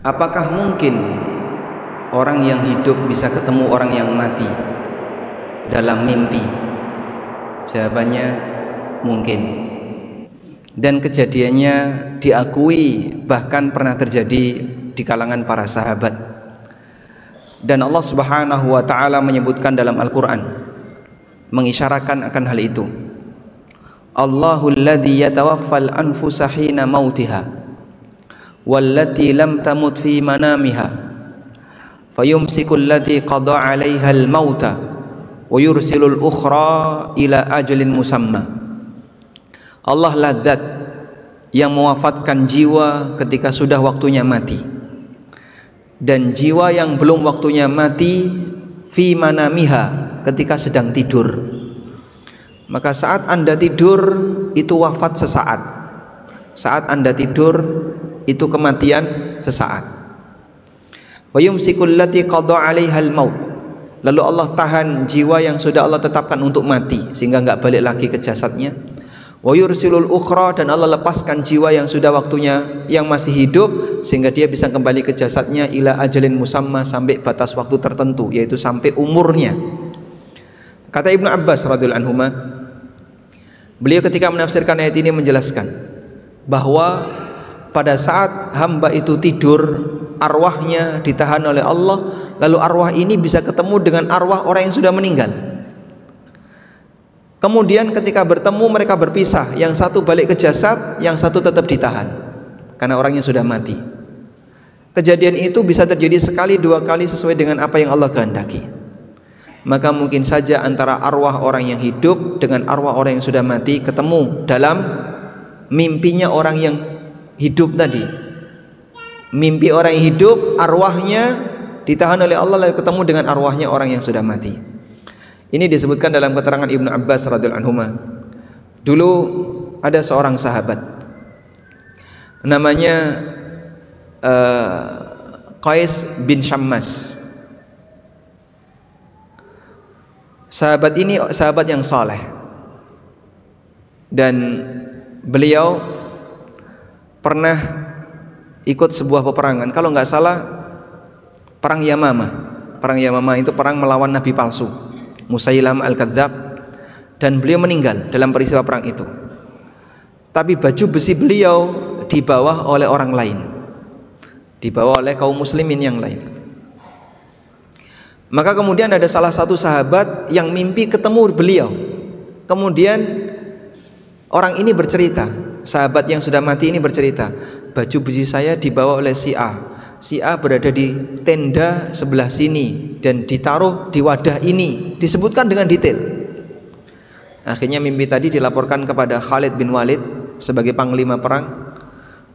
apakah mungkin orang yang hidup bisa ketemu orang yang mati dalam mimpi? Jawabannya mungkin. Dan kejadiannya diakui bahkan pernah terjadi di kalangan para sahabat. Dan Allah Subhanahu wa taala menyebutkan dalam Al-Qur'an, mengisyaratkan akan hal itu. Allahul ladzi yatawaffal anfusa hina mautiha wallati lam tamut fi manamiha fayumsikul lati qada 'alaiha al-mauta wa yursilul ukhra ila ajalin musamma. Allah lah zat yang mewafatkan jiwa ketika sudah waktunya mati, dan jiwa yang belum waktunya mati fi manamiha, ketika sedang tidur. Maka saat Anda tidur itu wafat sesaat, saat Anda tidur itu kematian sesaat. Wa yumsikul lati qada 'alaihal maut, lalu Allah tahan jiwa yang sudah Allah tetapkan untuk mati sehingga enggak balik lagi ke jasadnya. Wa yursilul ukhra, dan Allah lepaskan jiwa yang sudah waktunya, yang masih hidup, sehingga dia bisa kembali ke jasadnya ila ajalin musamma, sampai batas waktu tertentu, yaitu sampai umurnya. Kata Ibnu Abbas radhiyallahu anhuma, beliau ketika menafsirkan ayat ini menjelaskan bahwa pada saat hamba itu tidur, arwahnya ditahan oleh Allah, lalu arwah ini bisa ketemu dengan arwah orang yang sudah meninggal. Kemudian ketika bertemu mereka berpisah, yang satu balik ke jasad, yang satu tetap ditahan karena orangnya sudah mati. Kejadian itu bisa terjadi sekali, dua kali sesuai dengan apa yang Allah kehendaki. Maka mungkin saja antara arwah orang yang hidup dengan arwah orang yang sudah mati ketemu dalam mimpinya orang yang hidup tadi. Mimpi orang yang hidup, arwahnya ditahan oleh Allah, lalu ketemu dengan arwahnya orang yang sudah mati. Ini disebutkan dalam keterangan Ibnu Abbas radhiyallahu anhuma. Dulu ada seorang sahabat namanya Qais bin Syammas. Sahabat ini sahabat yang saleh, dan beliau pernah ikut sebuah peperangan, kalau nggak salah perang Yamamah. Perang Yamamah itu perang melawan nabi palsu Musailam al-Kadzab, dan beliau meninggal dalam peristiwa perang itu. Tapi baju besi beliau dibawa oleh orang lain, dibawa oleh kaum muslimin yang lain. Maka kemudian ada salah satu sahabat yang mimpi ketemu beliau. Kemudian orang ini bercerita, sahabat yang sudah mati ini bercerita, baju besi saya dibawa oleh si A. Si A berada di tenda sebelah sini dan ditaruh di wadah ini, disebutkan dengan detail. Akhirnya mimpi tadi dilaporkan kepada Khalid bin Walid sebagai panglima perang.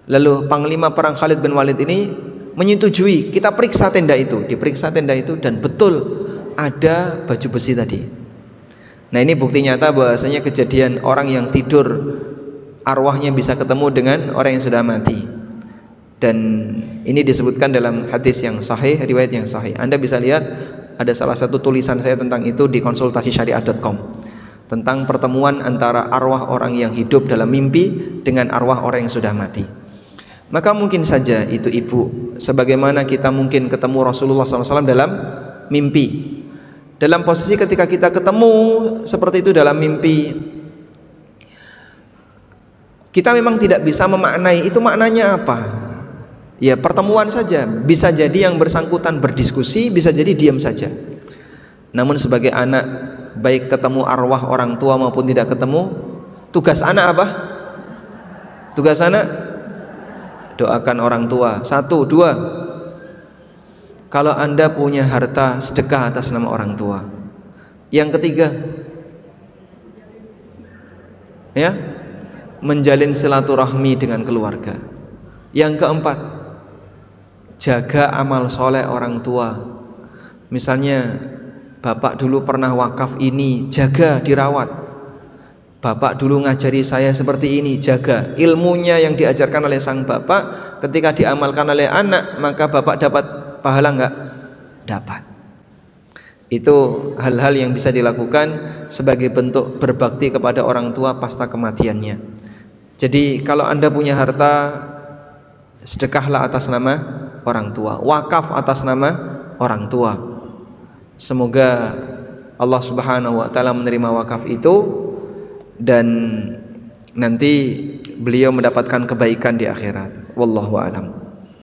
Lalu panglima perang Khalid bin Walid ini menyetujui, kita periksa tenda itu. Diperiksa tenda itu dan betul ada baju besi tadi. Nah, ini bukti nyata bahwasanya kejadian orang yang tidur arwahnya bisa ketemu dengan orang yang sudah mati. Dan ini disebutkan dalam hadis yang sahih, riwayat yang sahih. Anda bisa lihat ada salah satu tulisan saya tentang itu di konsultasisyariah.com, tentang pertemuan antara arwah orang yang hidup dalam mimpi dengan arwah orang yang sudah mati. Maka mungkin saja itu ibu, sebagaimana kita mungkin ketemu Rasulullah SAW dalam mimpi. Dalam posisi ketika kita ketemu seperti itu dalam mimpi, kita memang tidak bisa memaknai itu maknanya apa. Ya, pertemuan saja. Bisa jadi yang bersangkutan berdiskusi, bisa jadi diam saja. Namun sebagai anak, baik ketemu arwah orang tua maupun tidak ketemu, tugas anak apa? Tugas anak doakan orang tua. 1, 2, kalau Anda punya harta, sedekah atas nama orang tua. Yang ketiga, ya, menjalin silaturahmi dengan keluarga. Yang keempat, jaga amal soleh orang tua. Misalnya bapak dulu pernah wakaf ini, jaga, dirawat. Bapak dulu ngajari saya seperti ini, jaga. Ilmunya yang diajarkan oleh sang bapak, ketika diamalkan oleh anak, maka bapak dapat pahala enggak? Dapat. Itu hal-hal yang bisa dilakukan sebagai bentuk berbakti kepada orang tua pasca kematiannya. Jadi kalau Anda punya harta, sedekahlah atas nama orang tua, wakaf atas nama orang tua. Semoga Allah Subhanahu wa taala menerima wakaf itu dan nanti beliau mendapatkan kebaikan di akhirat. Wallahu a'lam.